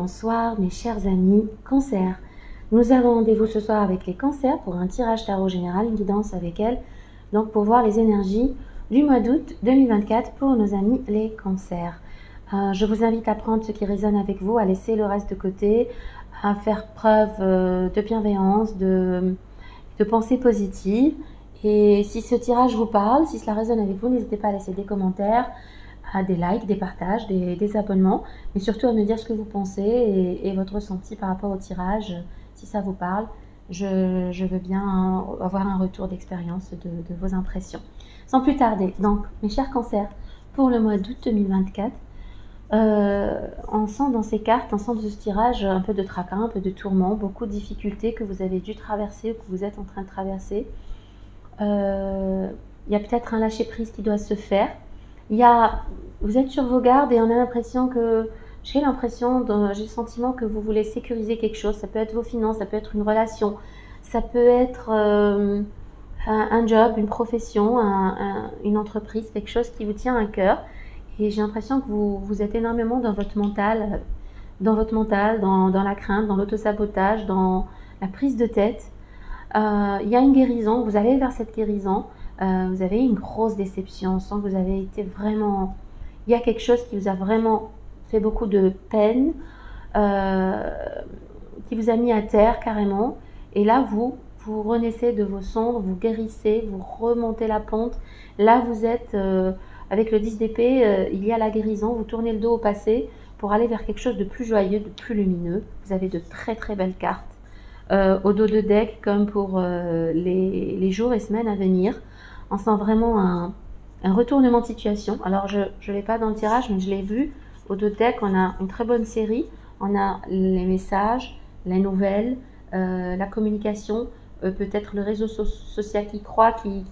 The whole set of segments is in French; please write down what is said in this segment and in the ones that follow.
bonsoir mes chers amis Cancer. Nous avons rendez-vous ce soir avec les Cancers pour un tirage tarot général, une guidance avec elle, donc pour voir les énergies du mois d'août 2024 pour nos amis les Cancers. Je vous invite à prendre ce qui résonne avec vous, à laisser le reste de côté, à faire preuve de bienveillance, de pensée positive. Et si ce tirage vous parle, si cela résonne avec vous, n'hésitez pas à laisser des commentaires, des likes, des partages, des abonnements, mais surtout à me dire ce que vous pensez et votre ressenti par rapport au tirage. Si ça vous parle, je veux bien avoir un retour d'expérience de vos impressions. Sans plus tarder, donc mes chers Cancers, pour le mois d'août 2024, on sent dans ces cartes, on sent de ce tirage un peu de tracas, un peu de tourments, beaucoup de difficultés que vous avez dû traverser ou que vous êtes en train de traverser. Il y a peut-être un lâcher-prise qui doit se faire. Vous êtes sur vos gardes et on a l'impression que, j'ai le sentiment que vous voulez sécuriser quelque chose. Ça peut être vos finances, ça peut être une relation, ça peut être un job, une profession, une entreprise, quelque chose qui vous tient à cœur. Et j'ai l'impression que vous êtes énormément dans votre mental, dans la crainte, dans l'autosabotage, dans la prise de tête. Il y a une guérison, vous allez vers cette guérison. Vous avez eu une grosse déception, on sent que vous avez été vraiment... Il y a quelque chose qui vous a vraiment fait beaucoup de peine, qui vous a mis à terre carrément. Et là, vous renaissez de vos cendres, vous guérissez, vous remontez la pente. Là, vous êtes, avec le 10 d'épée, il y a la guérison, vous tournez le dos au passé pour aller vers quelque chose de plus joyeux, de plus lumineux. Vous avez de très très belles cartes au dos de deck, comme pour les jours et semaines à venir. On sent vraiment un retournement de situation. Alors, je ne l'ai pas dans le tirage, mais je l'ai vu. Au dos de deck, on a une très bonne série. On a les messages, les nouvelles, la communication, peut-être le réseau social qui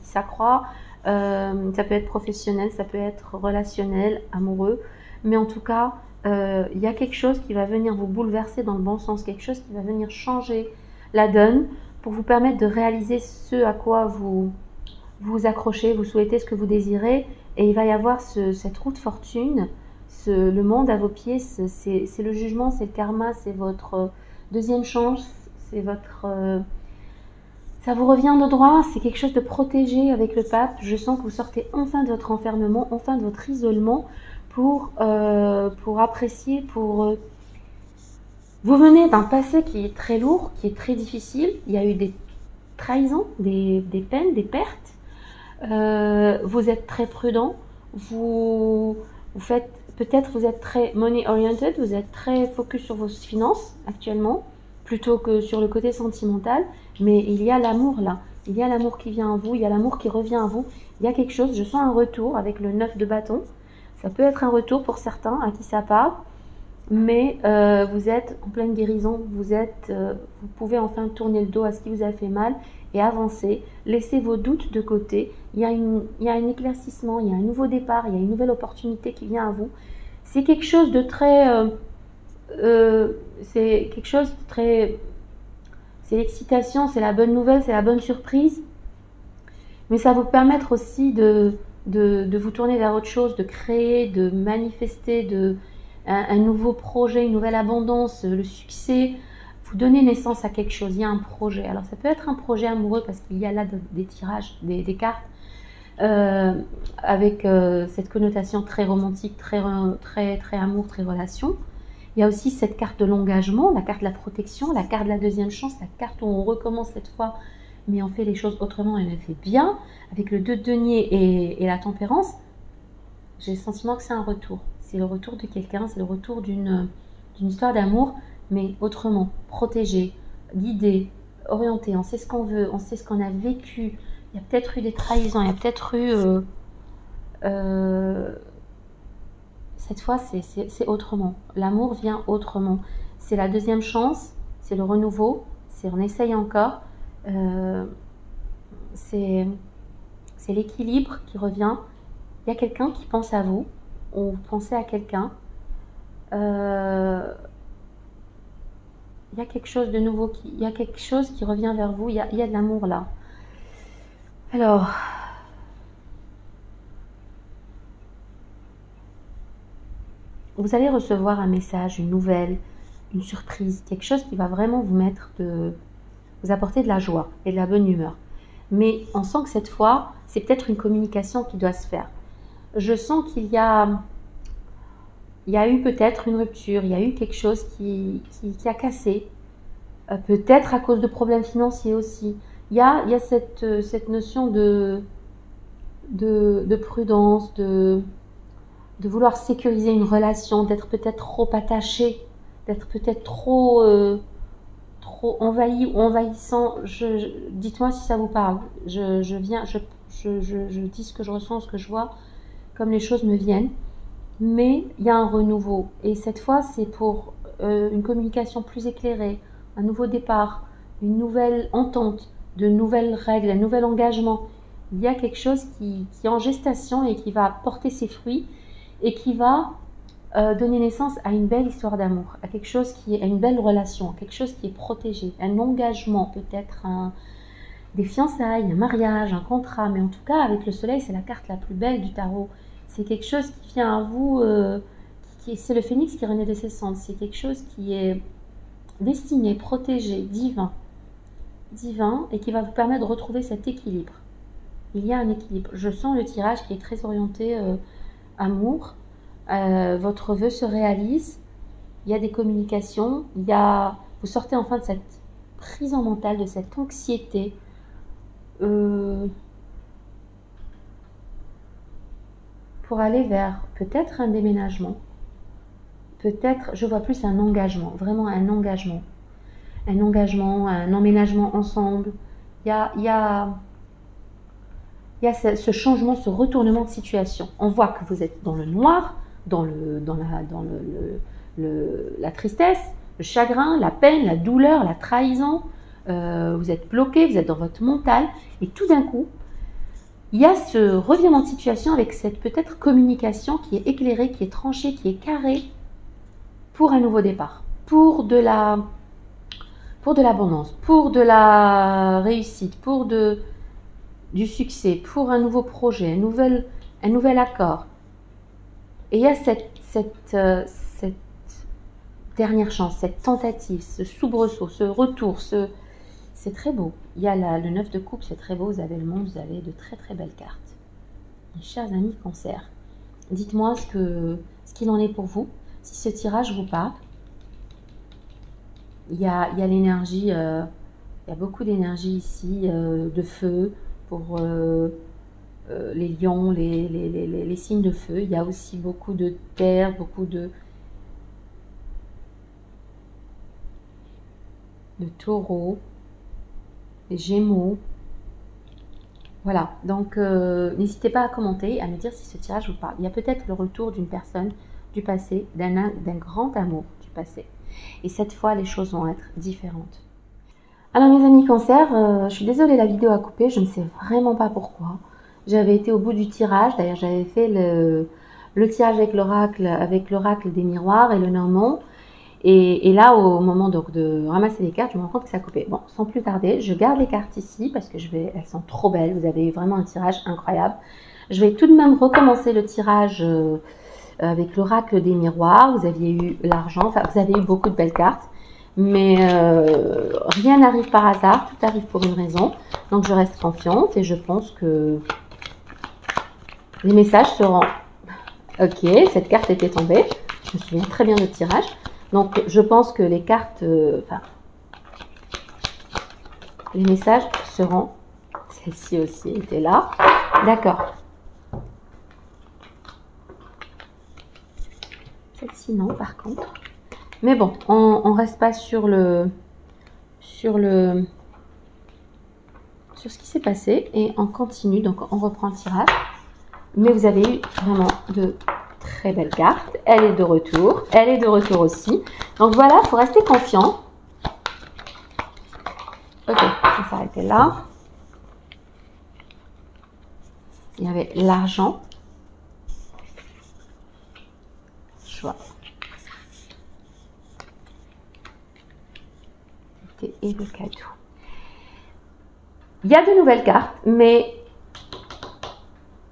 s'accroît. Ça peut être professionnel, ça peut être relationnel, amoureux. Mais en tout cas, il y a quelque chose qui va venir vous bouleverser dans le bon sens, quelque chose qui va venir changer la donne pour vous permettre de réaliser ce à quoi vous accrochez, vous souhaitez, ce que vous désirez. Et il va y avoir cette roue de fortune, le monde à vos pieds, c'est le jugement, c'est le karma, c'est votre deuxième chance, c'est votre... ça vous revient de droit, c'est quelque chose de protégé avec le pape. Je sens que vous sortez enfin de votre enfermement, enfin de votre isolement pour apprécier, vous venez d'un passé qui est très lourd, qui est très difficile. Il y a eu des trahisons, des peines, des pertes. Vous êtes très prudent. Vous êtes très money oriented. Vous êtes très focus sur vos finances actuellement, plutôt que sur le côté sentimental. Mais il y a l'amour là. Il y a l'amour qui vient à vous. Il y a l'amour qui revient à vous. Il y a quelque chose. Je sens un retour avec le 9 de bâton. Ça peut être un retour pour certains à qui ça parle. Mais vous êtes en pleine guérison, vous pouvez enfin tourner le dos à ce qui vous a fait mal et avancer, laissez vos doutes de côté. Il y a un éclaircissement, il y a un nouveau départ, il y a une nouvelle opportunité qui vient à vous. C'est quelque chose de très... c'est l'excitation, c'est la bonne nouvelle, c'est la bonne surprise. Mais ça va vous permettre aussi de vous tourner vers autre chose, de créer, de manifester, un nouveau projet, une nouvelle abondance, le succès. Vous donnez naissance à quelque chose, il y a un projet. Alors ça peut être un projet amoureux parce qu'il y a là des tirages, des cartes avec cette connotation très romantique, très amour, très relation. Il y a aussi cette carte de l'engagement, la carte de la protection, la carte de la deuxième chance, la carte où on recommence cette fois, mais on fait les choses autrement et on les fait bien. Avec le 2 de denier et la tempérance, j'ai le sentiment que c'est un retour. C'est le retour de quelqu'un, c'est le retour d'une histoire d'amour, mais autrement, protégé, guidé, orienté. On sait ce qu'on veut, on sait ce qu'on a vécu. Il y a peut-être eu des trahisons, il y a peut-être eu... cette fois, c'est autrement. L'amour vient autrement. C'est la deuxième chance, c'est le renouveau, c'est on essaye encore. C'est l'équilibre qui revient. Il y a quelqu'un qui pense à vous, ou vous pensez à quelqu'un. Il y a quelque chose de nouveau, il y a quelque chose qui revient vers vous, il y a de l'amour là. Alors, vous allez recevoir un message, une nouvelle, une surprise, quelque chose qui va vraiment vous apporter de la joie et de la bonne humeur. Mais on sent que cette fois, c'est peut-être une communication qui doit se faire. Je sens qu'il y a eu peut-être une rupture, il y a eu quelque chose qui a cassé, peut-être à cause de problèmes financiers aussi. Il y a cette notion de prudence, de vouloir sécuriser une relation, d'être peut-être trop attaché, d'être peut-être trop envahi ou envahissant. Dites-moi si ça vous parle. Je dis ce que je ressens, ce que je vois, comme les choses me viennent. Mais il y a un renouveau. Et cette fois, c'est pour une communication plus éclairée, un nouveau départ, une nouvelle entente, de nouvelles règles, un nouvel engagement. Il y a quelque chose qui est en gestation et qui va porter ses fruits et qui va donner naissance à une belle histoire d'amour, à quelque chose à une belle relation, quelque chose qui est protégé, un engagement, peut-être des fiançailles, un mariage, un contrat. Mais en tout cas, avec le soleil, c'est la carte la plus belle du tarot. C'est quelque chose qui vient à vous, c'est le phénix qui renaît de ses cendres. C'est quelque chose qui est destiné, protégé, divin, et qui va vous permettre de retrouver cet équilibre. Il y a un équilibre. Je sens le tirage qui est très orienté amour. Votre vœu se réalise. Il y a des communications. Vous sortez enfin de cette prison mentale, de cette anxiété. Pour aller vers peut-être un déménagement, peut-être, je vois plus un engagement, vraiment un engagement, un emménagement ensemble. Il y a ce changement, ce retournement de situation. On voit que vous êtes dans le noir, dans la tristesse, le chagrin, la peine, la douleur, la trahison. Vous êtes bloqué, vous êtes dans votre mental, et tout d'un coup, il y a ce revirement de situation avec cette peut-être communication qui est éclairée, qui est tranchée, qui est carrée pour un nouveau départ, pour de l'abondance, pour de la réussite, pour du succès, pour un nouveau projet, un nouvel accord. Et il y a cette dernière chance, cette tentative, ce soubresaut, ce retour, c'est très beau. Il y a le 9 de coupe, c'est très beau. Vous avez le monde, vous avez de très très belles cartes. Mes chers amis Cancer, dites-moi ce qu'il en est pour vous. Si ce tirage vous parle, il y a l'énergie, il y a beaucoup d'énergie ici, de feu pour les lions, les signes de feu. Il y a aussi beaucoup de terre, beaucoup de taureaux, des gémeaux. Voilà, donc n'hésitez pas à commenter, à me dire si ce tirage vous parle. Il y a peut-être le retour d'une personne du passé, d'un grand amour du passé. Et cette fois, les choses vont être différentes. Alors mes amis Cancer, je suis désolée, la vidéo a coupé, je ne sais vraiment pas pourquoi. J'avais été au bout du tirage, d'ailleurs j'avais fait le tirage avec l'oracle des miroirs et le Normand. Et là, au moment donc de ramasser les cartes, je me rends compte que ça a coupé. Bon, sans plus tarder, je garde les cartes ici parce que elles sont trop belles. Vous avez eu vraiment un tirage incroyable. Je vais tout de même recommencer le tirage avec l'oracle des miroirs. Vous aviez eu l'argent, enfin vous avez eu beaucoup de belles cartes. Mais rien n'arrive par hasard, tout arrive pour une raison. Donc je reste confiante et je pense que les messages seront... Ok, cette carte était tombée. Je me souviens très bien du tirage. Donc, je pense que les cartes, les messages seront, celle-ci aussi était là, d'accord. Celle-ci non, par contre. Mais bon, on reste pas sur ce qui s'est passé et on continue. Donc, on reprend le tirage. Mais vous avez eu vraiment de très belle carte. Elle est de retour. Elle est de retour aussi. Donc voilà, il faut rester confiant. Ok, on va s'arrêter là. Il y avait l'argent. Choix. Et le cadeau. Il y a de nouvelles cartes, mais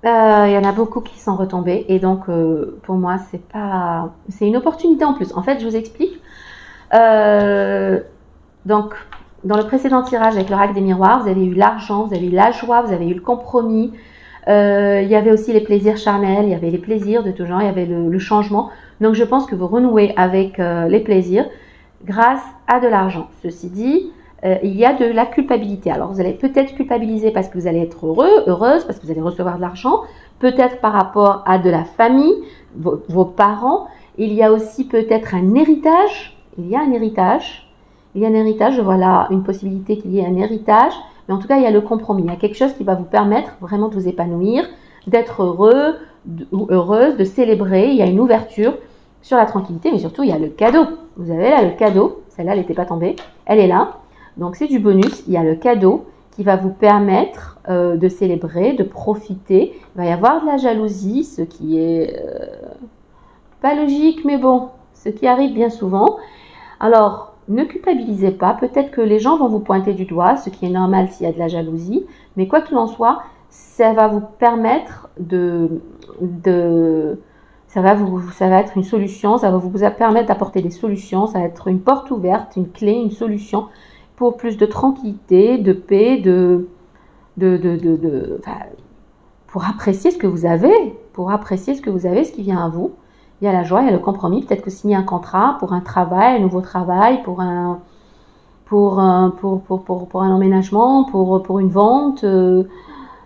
il y en a beaucoup qui sont retombées et donc pour moi c'est une opportunité en plus. En fait, je vous explique. Donc, dans le précédent tirage avec l'oracle des miroirs, vous avez eu l'argent, vous avez eu la joie, vous avez eu le compromis. Il y avait aussi les plaisirs charnels, il y avait les plaisirs de tout genre, il y avait le changement. Donc, je pense que vous renouez avec les plaisirs grâce à de l'argent. Ceci dit, il y a de la culpabilité. Alors, vous allez peut-être culpabiliser parce que vous allez être heureux, heureuse, parce que vous allez recevoir de l'argent. Peut-être par rapport à de la famille, vos parents. Il y a aussi peut-être un héritage. Il y a un héritage. Il y a un héritage. Je vois là une possibilité qu'il y ait un héritage. Mais en tout cas, il y a le compromis. Il y a quelque chose qui va vous permettre vraiment de vous épanouir, d'être heureux ou heureuse, de célébrer. Il y a une ouverture sur la tranquillité, mais surtout, il y a le cadeau. Vous avez là le cadeau. Celle-là, elle n'était pas tombée. Elle est là. Donc, c'est du bonus. Il y a le cadeau qui va vous permettre de célébrer, de profiter. Il va y avoir de la jalousie, ce qui est pas logique, mais bon, ce qui arrive bien souvent. Alors, ne culpabilisez pas. Peut-être que les gens vont vous pointer du doigt, ce qui est normal s'il y a de la jalousie. Mais quoi qu'il en soit, ça va vous permettre ça va être une solution, ça va vous permettre d'apporter des solutions, ça va être une porte ouverte, une clé, une solution pour plus de tranquillité, de paix, pour apprécier ce que vous avez, ce qui vient à vous. Il y a la joie, il y a le compromis, peut-être que signer un contrat pour un travail, un nouveau travail, pour un emménagement, pour une vente.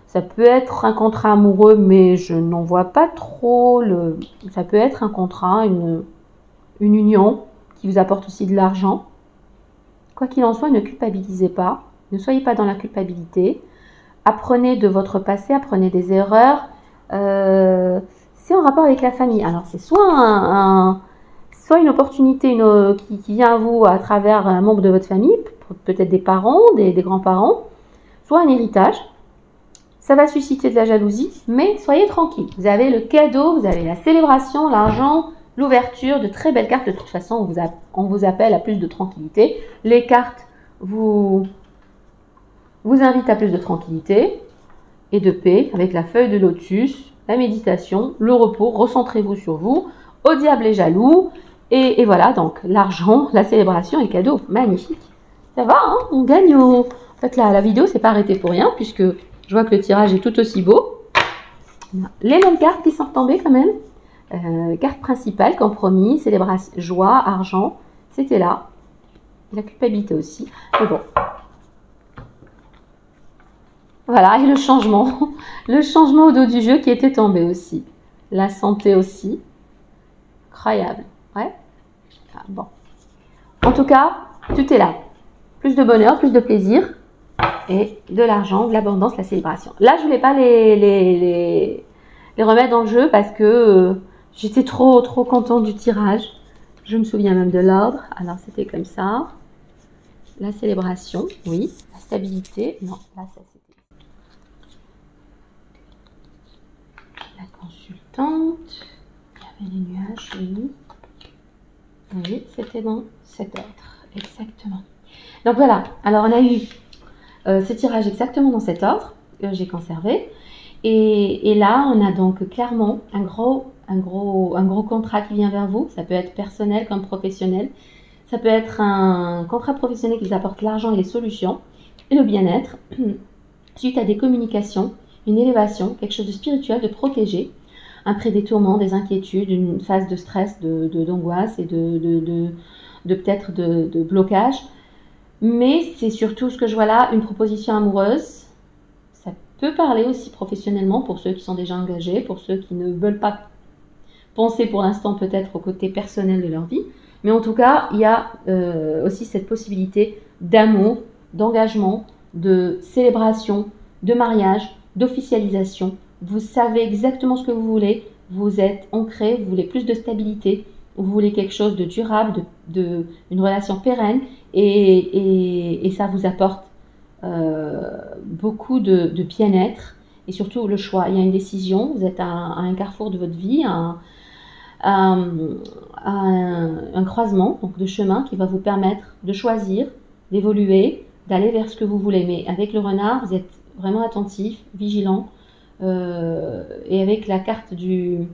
Ça peut être un contrat amoureux, mais je n'en vois pas trop. Ça peut être un contrat, une union qui vous apporte aussi de l'argent. Quoi qu'il en soit, ne culpabilisez pas. Ne soyez pas dans la culpabilité. Apprenez de votre passé, apprenez des erreurs. C'est en rapport avec la famille. Alors, c'est soit une opportunité qui vient à vous à travers un membre de votre famille, peut-être des parents, des grands-parents, soit un héritage. Ça va susciter de la jalousie, mais soyez tranquille. Vous avez le cadeau, vous avez la célébration, l'argent, l'ouverture, de très belles cartes. De toute façon, on vous appelle à plus de tranquillité. Les cartes vous invitent à plus de tranquillité et de paix avec la feuille de lotus, la méditation, le repos. Recentrez-vous sur vous. Au diable est jaloux. Et voilà, donc l'argent, la célébration et le cadeau. Magnifique. Ça va, hein, on gagne En fait, la vidéo s'est pas arrêtée pour rien, puisque je vois que le tirage est tout aussi beau. Les mêmes cartes qui sont retombées quand même. Carte principale, compromis, célébration, joie, argent. C'était là. La culpabilité aussi. Mais bon. Voilà, et le changement. Le changement au dos du jeu qui était tombé aussi. La santé aussi. Incroyable. Ouais. Ah, bon. En tout cas, tout est là. Plus de bonheur, plus de plaisir. Et de l'argent, de l'abondance, la célébration. Là, je voulais pas les remettre dans le jeu parce que j'étais trop contente du tirage. Je me souviens même de l'ordre. Alors, c'était comme ça. La célébration, oui. La stabilité, non. Là, ça c'était la consultante. Il y avait les nuages, oui. Oui, c'était dans cet ordre. Exactement. Donc, voilà. Alors, on a eu ce tirage exactement dans cet ordre que j'ai conservé. Et là, on a donc clairement un gros contrat qui vient vers vous. Ça peut être personnel comme professionnel. Ça peut être un contrat professionnel qui vous apporte l'argent et les solutions et le bien-être suite à des communications, une élévation, quelque chose de spirituel, de protégé, après des tourments, des inquiétudes, une phase de stress, d'angoisse et peut-être de blocage. Mais c'est surtout ce que je vois là, une proposition amoureuse. Ça peut parler aussi professionnellement pour ceux qui sont déjà engagés, pour ceux qui ne veulent pas penser pour l'instant peut-être au côté personnel de leur vie. Mais en tout cas, il y a aussi cette possibilité d'amour, d'engagement, de célébration, de mariage, d'officialisation. Vous savez exactement ce que vous voulez, vous êtes ancré, vous voulez plus de stabilité, vous voulez quelque chose de durable, une relation pérenne. Et ça vous apporte beaucoup de bien-être et surtout le choix. Il y a une décision, vous êtes à un carrefour de votre vie, un croisement donc de chemin qui va vous permettre de choisir, d'évoluer, d'aller vers ce que vous voulez. Mais avec le renard, vous êtes vraiment attentif, vigilant. Et avec la carte de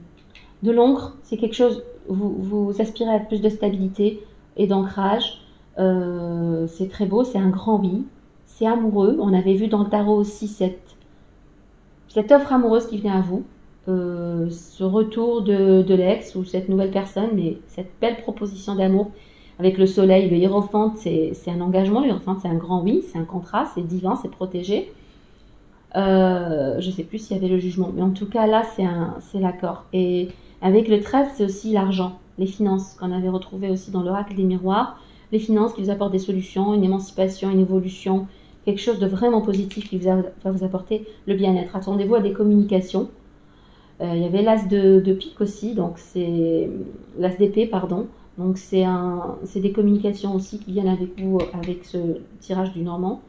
l'ongre, c'est quelque chose, vous aspirez à plus de stabilité, et d'ancrage. C'est très beau, c'est un grand oui. C'est amoureux. On avait vu dans le tarot aussi cette offre amoureuse qui vient à vous. Ce retour de l'ex ou cette nouvelle personne, mais cette belle proposition d'amour avec le soleil, le hiérophante, c'est un engagement, le hiérophante c'est un grand oui, c'est un contrat, c'est divin, c'est protégé. Je ne sais plus s'il y avait le jugement, mais en tout cas là c'est l'accord. Et avec le trèfle, c'est aussi l'argent, les finances qu'on avait retrouvé aussi dans l'oracle des miroirs, les finances qui vous apportent des solutions, une émancipation, une évolution, quelque chose de vraiment positif qui va vous apporter le bien-être. Attendez-vous à des communications. Il y avait l'as de pique aussi, donc c'est l'as d'épée, pardon. Donc c'est des communications aussi qui viennent avec vous, avec ce tirage du Normand.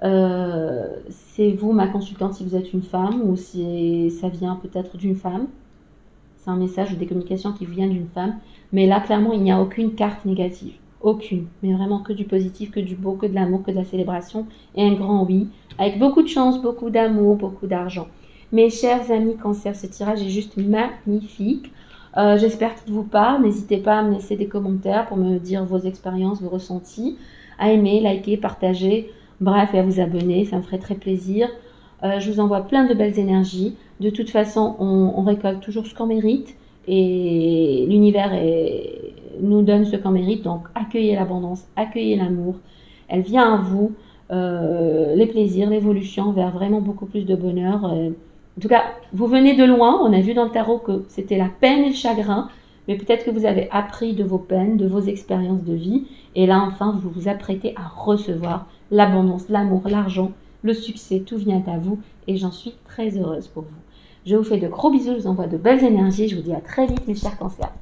C'est vous, ma consultante, si vous êtes une femme ou si ça vient peut-être d'une femme. C'est un message ou des communications qui viennent d'une femme. Mais là, clairement, il n'y a aucune carte négative. Aucune. Mais vraiment que du positif, que du beau, que de l'amour, que de la célébration. Et un grand oui. Avec beaucoup de chance, beaucoup d'amour, beaucoup d'argent. Mes chers amis Cancer, ce tirage est juste magnifique. J'espère qu'il vous parle. N'hésitez pas à me laisser des commentaires pour me dire vos expériences, vos ressentis. À aimer, liker, partager. Bref, et à vous abonner. Ça me ferait très plaisir. Je vous envoie plein de belles énergies. De toute façon, on récolte toujours ce qu'on mérite. Et l'univers nous donne ce qu'on mérite. Donc, accueillez l'abondance, accueillez l'amour. Elle vient à vous. Les plaisirs, l'évolution vers vraiment beaucoup plus de bonheur. En tout cas, vous venez de loin. On a vu dans le tarot que c'était la peine et le chagrin. Mais peut-être que vous avez appris de vos peines, de vos expériences de vie. Et là, enfin, vous vous apprêtez à recevoir l'abondance, l'amour, l'argent, le succès. Tout vient à vous. Et j'en suis très heureuse pour vous. Je vous fais de gros bisous. Je vous envoie de belles énergies. Je vous dis à très vite, mes chers cancers.